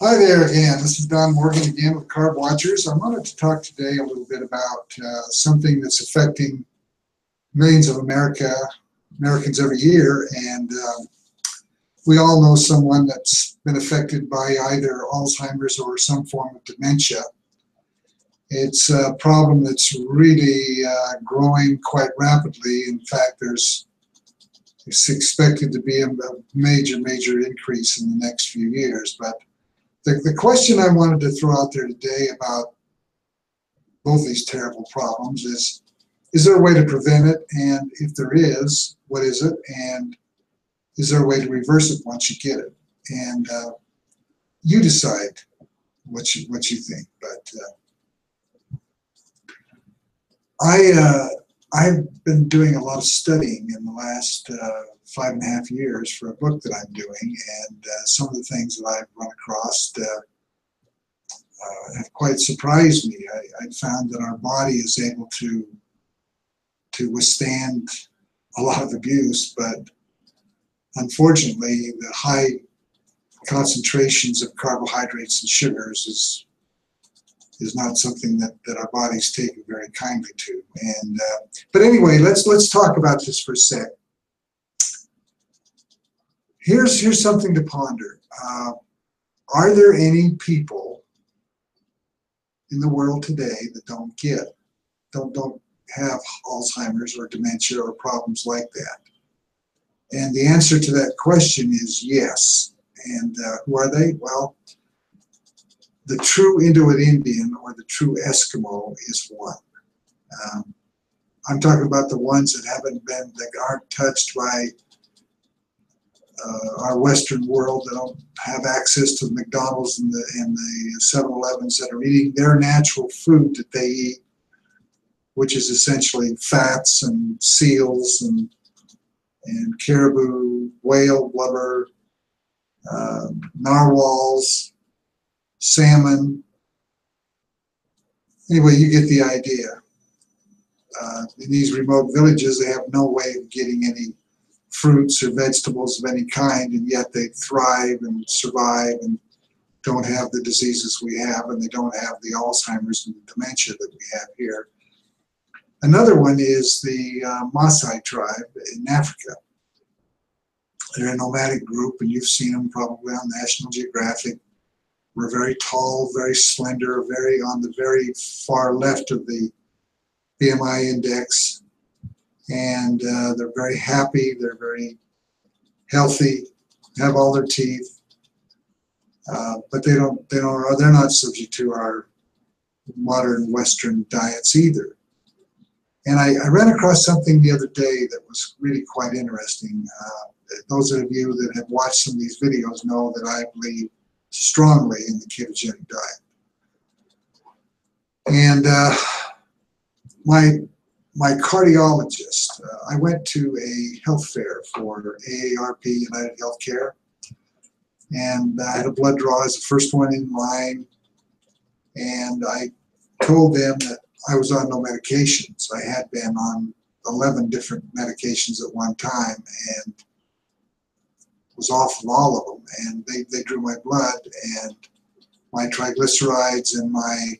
Hi there again. This is Don Morgan again with Carb Watchers. I wanted to talk today a little bit about something that's affecting millions of Americans every year, and we all know someone that's been affected by either Alzheimer's or some form of dementia. It's a problem that's really growing quite rapidly. In fact, it's expected to be a major increase in the next few years. But the question I wanted to throw out there today about both these terrible problems is there a way to prevent it? And if there is, what is it? And is there a way to reverse it once you get it? And you decide what you think. But I've been doing a lot of studying in the last 5.5 years for a book that I'm doing, and some of the things that I've run across have quite surprised me. I found that our body is able to withstand a lot of abuse, but unfortunately the high concentrations of carbohydrates and sugars is not something that our bodies take very kindly to. And but anyway, let's talk about this for a sec. Here's something to ponder. Are there any people in the world today that don't have Alzheimer's or dementia or problems like that? And the answer to that question is yes. And who are they? Well, the true Inuit Indian or the true Eskimo is one. I'm talking about the ones that aren't touched by our Western world, that don't have access to the McDonald's and the 7-Elevens, that are eating their natural food that they eat, which is essentially fats and seals and caribou, whale blubber, narwhals, salmon. Anyway, you get the idea. In these remote villages, they have no way of getting any fruits or vegetables of any kind, and yet they thrive and survive and don't have the diseases we have, and they don't have the Alzheimer's and the dementia that we have here. Another one is the Maasai tribe in Africa. They're a nomadic group, and you've seen them probably on National Geographic. We're very tall, very slender, very on the very far left of the BMI index, and they're very happy. They're very healthy, have all their teeth, but they're not subject to our modern Western diets either. And I ran across something the other day that was really quite interesting. Those of you that have watched some of these videos know that I believe strongly in the ketogenic diet. And my cardiologist, I went to a health fair for AARP, United Healthcare, and I had a blood draw as the first one in line, and I told them that I was on no medications. I had been on 11 different medications at one time and was off of all of them, and they drew my blood, and my triglycerides and my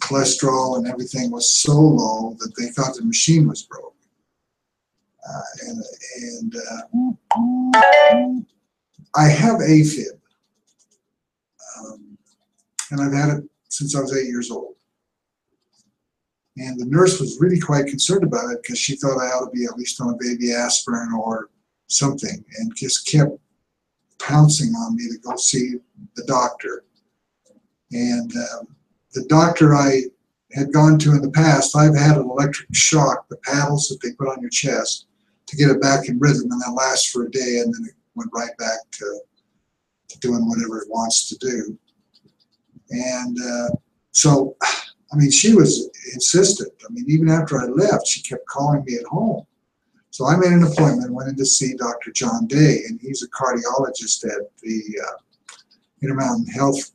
cholesterol and everything was so low that they thought the machine was broken. I have AFib, and I've had it since I was 8 years old. And the nurse was really quite concerned about it because she thought I ought to be at least on a baby aspirin or something, and just kept pouncing on me to go see the doctor. And the doctor I had gone to in the past, I've had an electric shock, the paddles that they put on your chest to get it back in rhythm, and that lasts for a day, and then it went right back to doing whatever it wants to do. And so, I mean, she was insistent. I mean, even after I left, she kept calling me at home. So I made an appointment, went in to see Dr. John Day, and he's a cardiologist at the Intermountain Health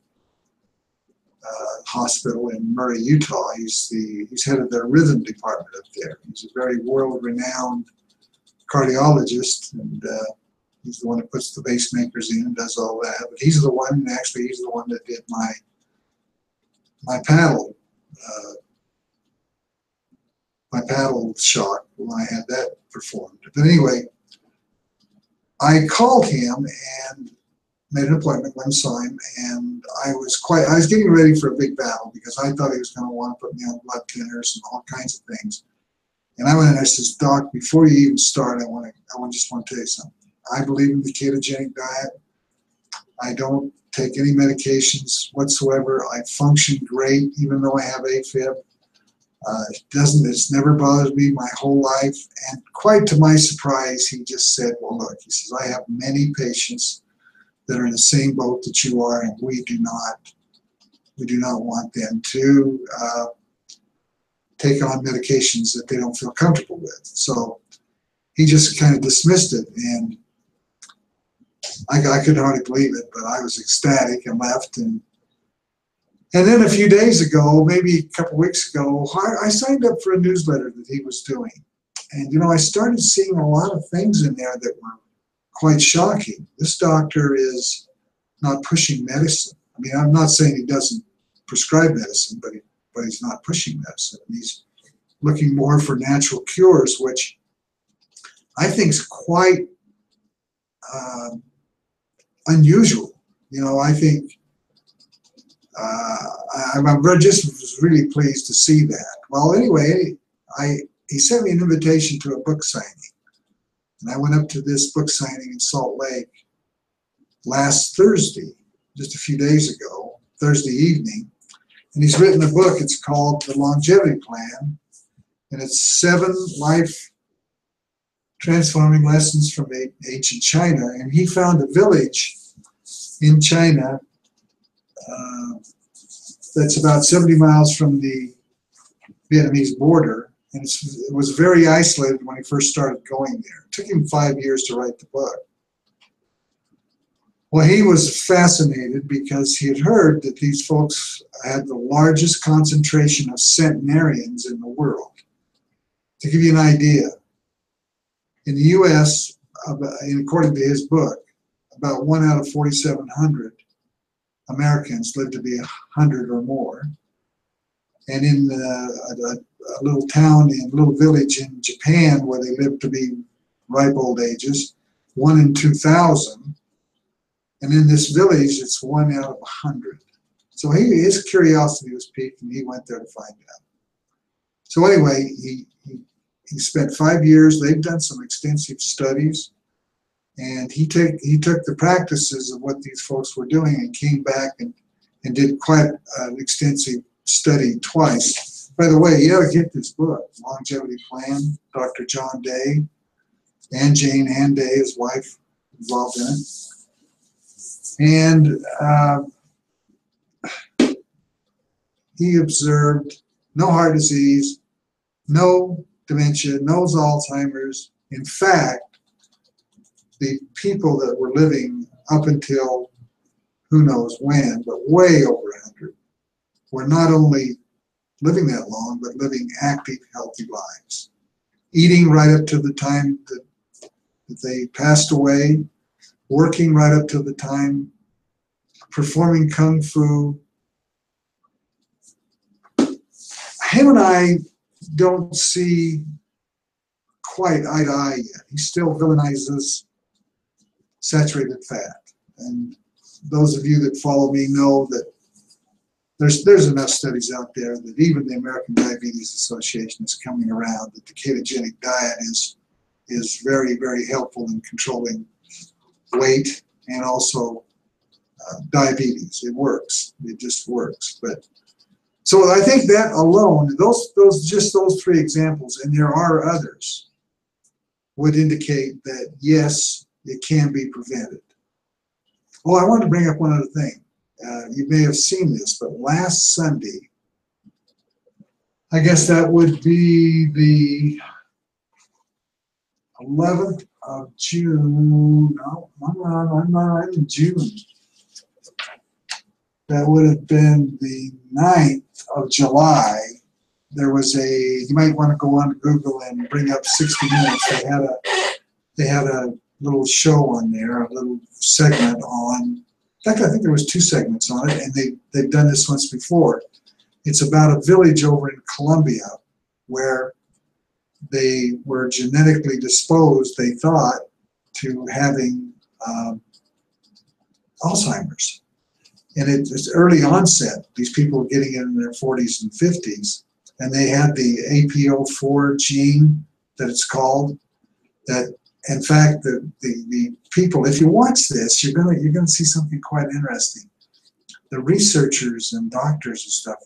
Hospital in Murray, Utah. He's head of their rhythm department up there. He's a very world-renowned cardiologist, and He's the one that puts the pacemakers in and does all that. But he's the one, actually, he's the one that did my paddle, shock when I had that performed. But anyway, I called him and made an appointment, went and saw him, and I was getting ready for a big battle because I thought he was going to want to put me on blood thinners and all kinds of things. And I went in and I says, Doc, before you even start, I just want to tell you something. I believe in the ketogenic diet. I don't take any medications whatsoever. I function great, even though I have AFib. It's never bothered me my whole life. And quite to my surprise, he just said, well, look, he says, I have many patients that are in the same boat that you are, and we do not want them to take on medications that they don't feel comfortable with. So he just kind of dismissed it, and I could hardly believe it, but I was ecstatic and left. And then a few days ago, maybe a couple weeks ago, I signed up for a newsletter that he was doing. And, I started seeing a lot of things in there that were quite shocking. This doctor is not pushing medicine. I mean, I'm not saying he doesn't prescribe medicine, but he's not pushing medicine. He's looking more for natural cures, which I think is quite unusual. I think I'm just really pleased to see that. Well, anyway, he sent me an invitation to a book signing. And I went up to this book signing in Salt Lake last Thursday, just a few days ago, Thursday evening. And he's written a book. It's called The Longevity Plan. And it's 7 life transforming lessons from ancient China. And he found a village in China that's about 70 miles from the Vietnamese border. And it was very isolated when he first started going there. It took him 5 years to write the book. Well, he was fascinated because he had heard that these folks had the largest concentration of centenarians in the world. To give you an idea, in the U.S., according to his book, about 1 out of 4,700 Americans live to be 100 or more. And in a little town, a little village in Japan where they live to be ripe old ages, 1 in 2,000. And in this village, it's 1 out of 100. So his curiosity was piqued, and he went there to find out. So anyway, he spent 5 years. They've done some extensive studies, and he took the practices of what these folks were doing and came back and did quite an extensive study twice. By the way, you ought to get this book, Longevity Plan, Dr. John Day, and Jane Ann Day, his wife, involved in it. And he observed no heart disease, no dementia, no Alzheimer's. In fact, the people that were living up until who knows when, but way over 100, were not only living that long, but living active, healthy lives. Eating right up to the time that they passed away, working right up to the time, performing kung fu. Him and I don't see quite eye to eye yet. He still villainizes saturated fat. And those of you that follow me know that there's enough studies out there that even the American Diabetes Association is coming around that the ketogenic diet is very, very helpful in controlling weight and also diabetes. It works. It just works. But so I think that alone, those 3 examples, and there are others, would indicate that yes, it can be prevented. Oh, I wanted to bring up one other thing. You may have seen this, but last Sunday, I guess that would be the 11th of June. No, I'm not in June. That would have been the 9th of July. There was you might want to go on to Google and bring up 60 Minutes. They had a little show on there, a little segment on. In fact, I think there was 2 segments on it, and they've done this once before. It's about a village over in Colombia where they were genetically disposed, they thought, to having Alzheimer's. And it's early onset. These people were getting it in their 40s and 50s, and they had the APO4 gene that it's called. That, in fact, the people, if you watch this, you're gonna see something quite interesting. The researchers and doctors and stuff,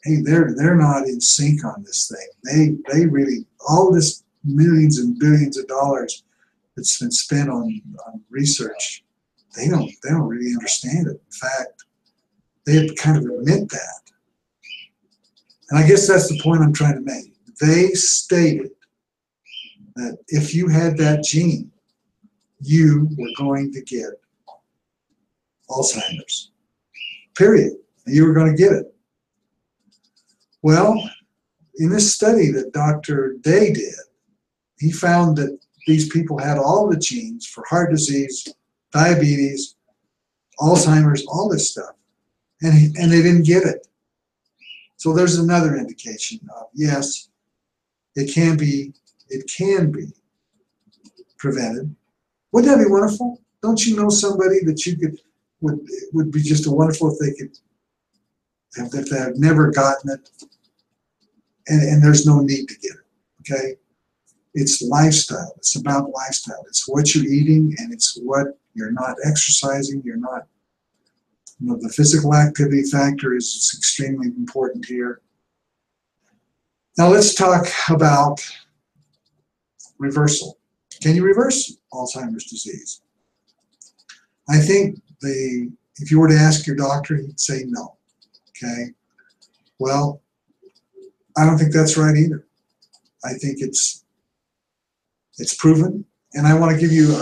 hey, they're not in sync on this thing. They really, all this millions and billions of dollars that's been spent on research, they don't really understand it. In fact, they kind of admit that. And I guess that's the point I'm trying to make. They stated that if you had that gene, you were going to get Alzheimer's. Period. You were going to get it. Well, in this study that Dr. Day did, he found that these people had all the genes for heart disease, diabetes, Alzheimer's, all this stuff, and they didn't get it. So there's another indication of, yes, it can be prevented. Wouldn't that be wonderful? Don't you know somebody that you would be just wonderful if they could, if they have never gotten it, and there's no need to get it, okay? It's lifestyle. It's about lifestyle. It's what you're eating, and it's what you're not exercising. You're not, the physical activity factor is extremely important here. Now let's talk about reversal. Can you reverse Alzheimer's disease? I think if you were to ask your doctor, he'd say no. Okay. Well, I don't think that's right either. I think it's proven, and I want to give you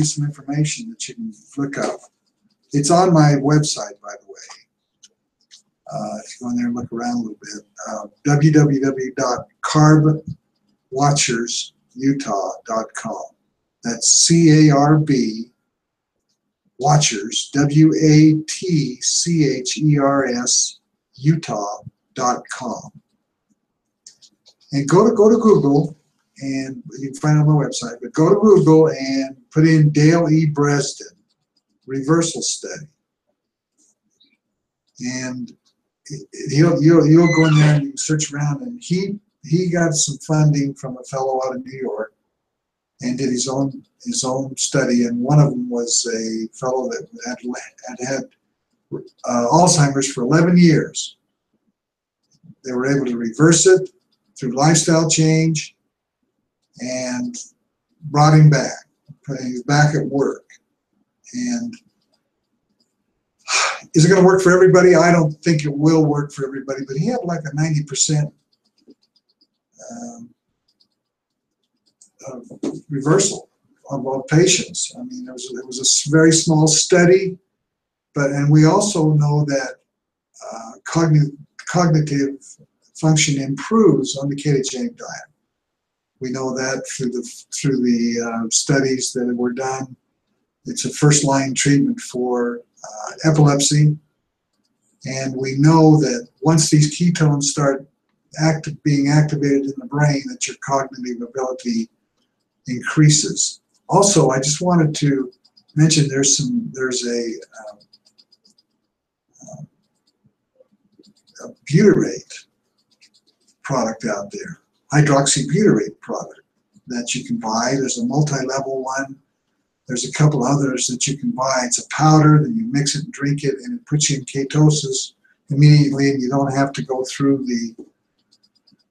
some information that you can look up. It's on my website, by the way. If you go in there and look around a little bit, www.carbwatchersutah.com. That's C-A-R-B Watchers, W-A-T-C-H-E-R-S, Utah.com. And go to Google, and you can find it on my website, but go to Google and put in Dale E. Bresden reversal study. And you'll go in there and you can search around, and he got some funding from a fellow out of New York and did his own study, and one of them was a fellow that had Alzheimer's for 11 years. They were able to reverse it through lifestyle change and brought him back. He was back at work. And is it going to work for everybody? I don't think it will work for everybody, but he had like a 90% reversal of patients. I mean, it was a very small study, and we also know that cognitive function improves on the ketogenic diet. We know that through the studies that were done. It's a first-line treatment for epilepsy, and we know that once these ketones start being activated in the brain, that your cognitive ability increases. Also, I just wanted to mention there's a butyrate product out there, hydroxybutyrate product that you can buy. There's a multi-level one. There's a couple others that you can buy. It's a powder, then you mix it and drink it, and it puts you in ketosis immediately, and you don't have to go through the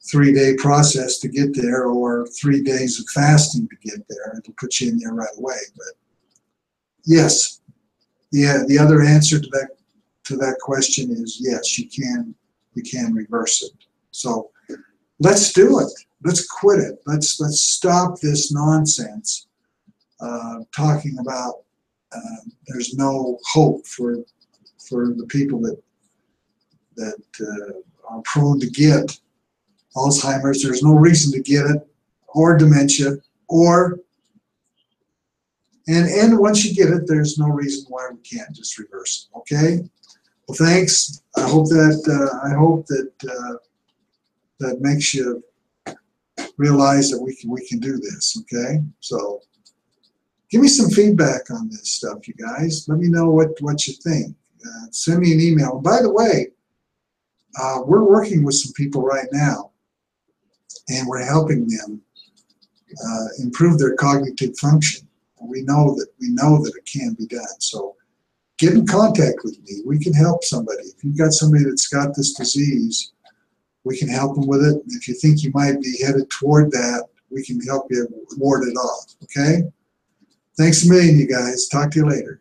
3-day process to get there, or 3 days of fasting to get there. It'll put you in there right away. But yes, the other answer to that question is yes, you can reverse it. So let's do it. Let's quit it. Let's stop this nonsense. Talking about there's no hope for the people that are prone to get Alzheimer's. There's no reason to get it, or dementia, or And once you get it, there's no reason why we can't just reverse it. Okay. Well, thanks. I hope that that makes you realize that we can do this. Okay. So give me some feedback on this stuff, you guys. Let me know what you think. Send me an email. And by the way, we're working with some people right now, and we're helping them improve their cognitive function. We know that it can be done. So get in contact with me. We can help somebody. If you've got somebody that's got this disease, we can help them with it. If you think you might be headed toward that, we can help you ward it off. Okay? Thanks a million, you guys. Talk to you later.